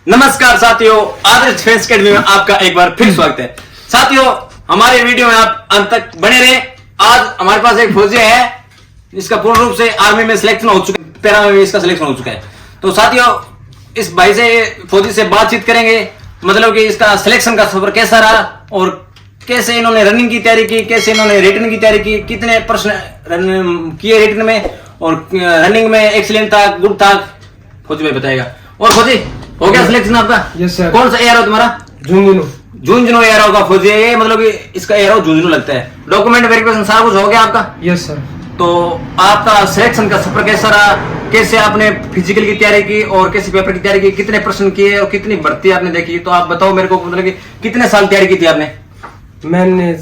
नमस्कार साथियों, आदर्श defence academy में आपका एक बार फिर स्वागत है। साथियों, हमारे वीडियो में आप अंत तक बने रहे। आज हमारे पास एक फौजी है जिसका पूर्ण रूप से आर्मी में सिलेक्शन हो चुका है, पैरा में भी इसका सिलेक्शन हो चुका है। तो साथियों, इस भाई से फौजी से बातचीत करेंगे, मतलब कि इसका सिलेक्शन का सफर कैसा रहा और कैसे इन्होंने रनिंग की तैयारी की, कैसे इन्होंने रिटर्न की तैयारी की, कितने प्रश्न किए रिटर्न में और रनिंग में एक्सीलेंट था, गुड था, फौजी भाई बताएगा। और फौजी, हो गया सिलेक्शन आपका? Yes sir. कौन सा एयर हो तुम्हारा? झुंझुनू एयर होगा फौजी, ये मतलब कि इसका एयर हो झुंझुनू लगता है। डॉक्यूमेंट वेरिफिकेशन सारा कुछ हो गया आपका? Yes sir. तो आपका सिलेक्शन का सफर कैसा रहा, कैसे आपने फिजिकल की तैयारी की और कैसे पेपर की तैयारी की, कितने प्रश्न किए और कितनी भर्ती आपने देखी, तो आप बताओ मेरे को, मतलब कि कितने साल तैयारी की थी आपने? मैंने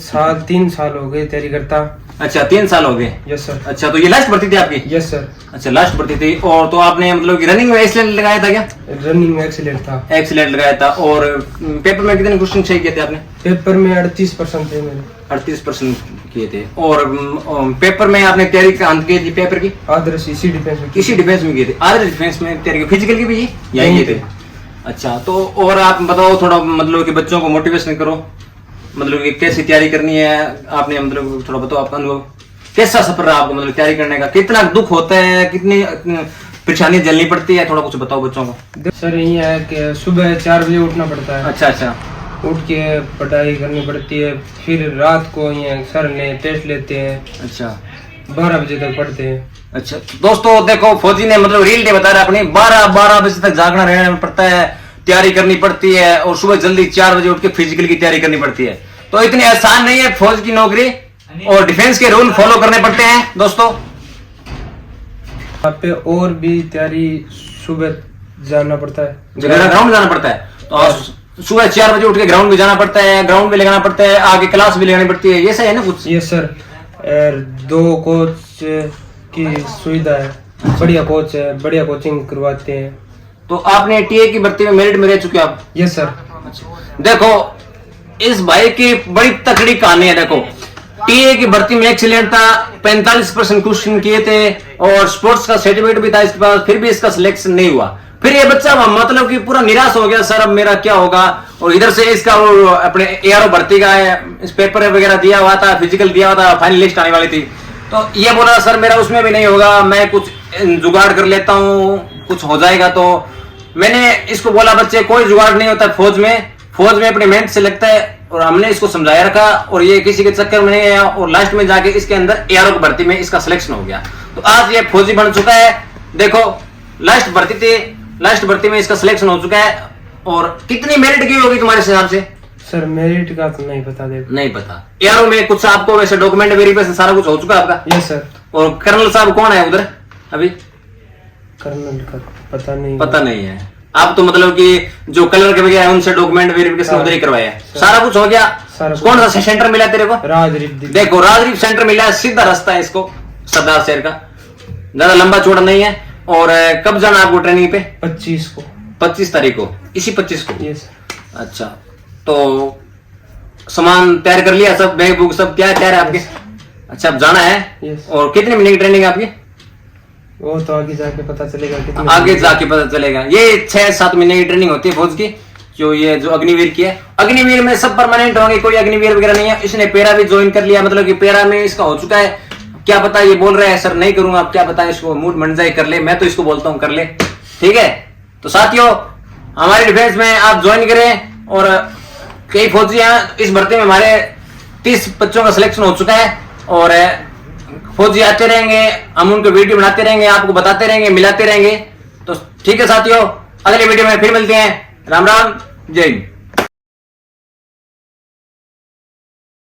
3 साल हो गए तैयारी करता। अच्छा, 3 साल हो गए। Yes sir. अच्छा, तो ये लास्ट भर्ती थी आपकी? Yes sir. अच्छा, लास्ट भर्ती थी। और तो आपने मतलब कि रनिंग में एक्सीलेंट लगाया था क्या? रनिंग में एक्सीलेंट था। एक्सीलेंट लगाया था। और पेपर में कितने क्वेश्चन सही किए थे आपने? पेपर में 38% थे मेरे। 38% किए थे। और पेपर में आपने तैयारी कहाँ की थी पेपर की? आदर्श इसी डिफेंस में। इसी डिफेंस में किए थे? आदर्श डिफेंस में तैयारी की। फिजिकल की भी यही किए थे? अच्छा, तो और आप बताओ थोड़ा, मतलब कि बच्चों को मोटिवेशन करो, मतलब कि कैसी तैयारी करनी है आपने, मतलब थोड़ा बताओ आपका अनुभव, कैसा सफर रहा आपको, मतलब तैयारी करने का, कितना दुख होता है, कितनी परेशानी झेलनी पड़ती है, थोड़ा कुछ बताओ बच्चों को। सर ये है कि सुबह 4 बजे उठना पड़ता है। अच्छा अच्छा। उठ के पढ़ाई करनी पड़ती है, फिर रात को ये सर ने टेस्ट लेते हैं। अच्छा, 12 बजे तक पढ़ते हैं। अच्छा दोस्तों, देखो फौजी ने मतलब रील डे बता रहा अपनी, 12 बजे तक जागना रहना पड़ता है, तैयारी करनी पड़ती है और सुबह जल्दी 4 बजे उठ के फिजिकल की तैयारी करनी पड़ती है। तो इतनी आसान नहीं है फौज की नौकरी, और डिफेंस के रूल फॉलो करने पड़ते हैं दोस्तों। यहाँ पे और भी तैयारी, सुबह जाना पड़ता है, ग्राउंड जाना पड़ता है। तो सुबह 4 बजे उठ के ग्राउंड भी जाना पड़ता है, ग्राउंड भी लगाना पड़ता है, आगे क्लास भी लगानी पड़ती है, ये सही है ना कुछ? Yes sir. 2 कोच की सुविधा है, बढ़िया कोच है, बढ़िया कोचिंग करवाते हैं। तो आपने टीए की भर्ती में मेरिट में रह चुके आप? Yes sir. देखो, इस भाई की बड़ी तकड़ी कहानी है। देखो, टीए की भर्ती में एक्सीलेंट था, 45% क्वेश्चन किए थे और स्पोर्ट्स का सर्टिफिकेट भी था इसके पास, फिर भी इसका सिलेक्शन नहीं हुआ। फिर ये बच्चा मतलब कि पूरा निराश हो गया, सर अब मेरा क्या होगा। और इधर से इसका वो अपने एआरओ भर्ती का इस पेपर वगैरह दिया हुआ था, फिजिकल दिया हुआ था, फाइनल लिस्ट आने वाली थी। तो ये बोला सर मेरा उसमें भी नहीं होगा, मैं कुछ जुगाड़ कर लेता हूँ, कुछ हो जाएगा। तो मैंने इसको बोला, बच्चे कोई जुगाड़ नहीं होता फौज में अपनी मेहनत से लगता है, और हमने इसको समझाया रखा और ये किसी के चक्कर में नहीं आया, और लास्ट में जाके इसके अंदर एआरओ की भर्ती में इसका सिलेक्शन हो गया। तो आज ये फौजी बन चुका है। देखो, लास्ट भर्ती थी, लास्ट भर्ती में इसका सिलेक्शन हो चुका है। और कितनी मेरिट की होगी तुम्हारे हिसाब से? सर मेरिट का तो नहीं पता, देखो नहीं पता। एआरओ में कुछ आपको वैसे डॉक्यूमेंट वेरिफिकेशन सारा कुछ हो चुका है आपका? Yes sir. और कर्नल साहब कौन है उधर अभी? कर्नल का पता नहीं है। आप तो मतलब कि जो कलर के वगैरह उनसे डॉक्यूमेंट वेरिफिकेशन उधर ही करवाया है, सारा कुछ हो गया। कौन सा सेंटर मिला तेरे को? राजरीफ। देखो, राजरीफ सेंटर मिला है, सीधा रास्ता है इसको सरदार शहर का, ज्यादा लंबा चौड़ा नहीं है। और कब जाना आपको ट्रेनिंग पे? 25 को। 25 तारीख को? इसी 25 को? यस। अच्छा, तो सामान तैयार कर लिया सब, बैग बुक सब क्या तैयार है आपके? अच्छा, अब जाना है। यस। और कितने महीने की ट्रेनिंग है आपकी? वो तो आगे जाके पता चलेगा, कितने आगे जाके पता चलेगा। ये 6-7 महीने की ट्रेनिंग होती है फौज की, जो अग्निवीर की है। अग्निवीर में सब परमानेंट होंगे, कोई अग्निवीर वगैरह नहीं है। इसने पेरा भी ज्वाइन कर लिया, मतलब कि पेरा में इसका हो चुका है। क्या पता ये बोल रहा है सर नहीं करूंगा, आप क्या पता इसको मूड बन जाए कर ले, मैं तो इसको बोलता हूँ कर ले, ठीक है। तो साथियों, हमारे डिफेंस में आप ज्वाइन करें। और कई फौजी हैं इस भर्ती में, हमारे 30 बच्चों का सिलेक्शन हो चुका है। और फौजी आते रहेंगे, हम उनको वीडियो बनाते रहेंगे, आपको बताते रहेंगे, मिलाते रहेंगे। तो ठीक है साथियों, अगले वीडियो में फिर मिलते हैं। राम राम, जय हिंद।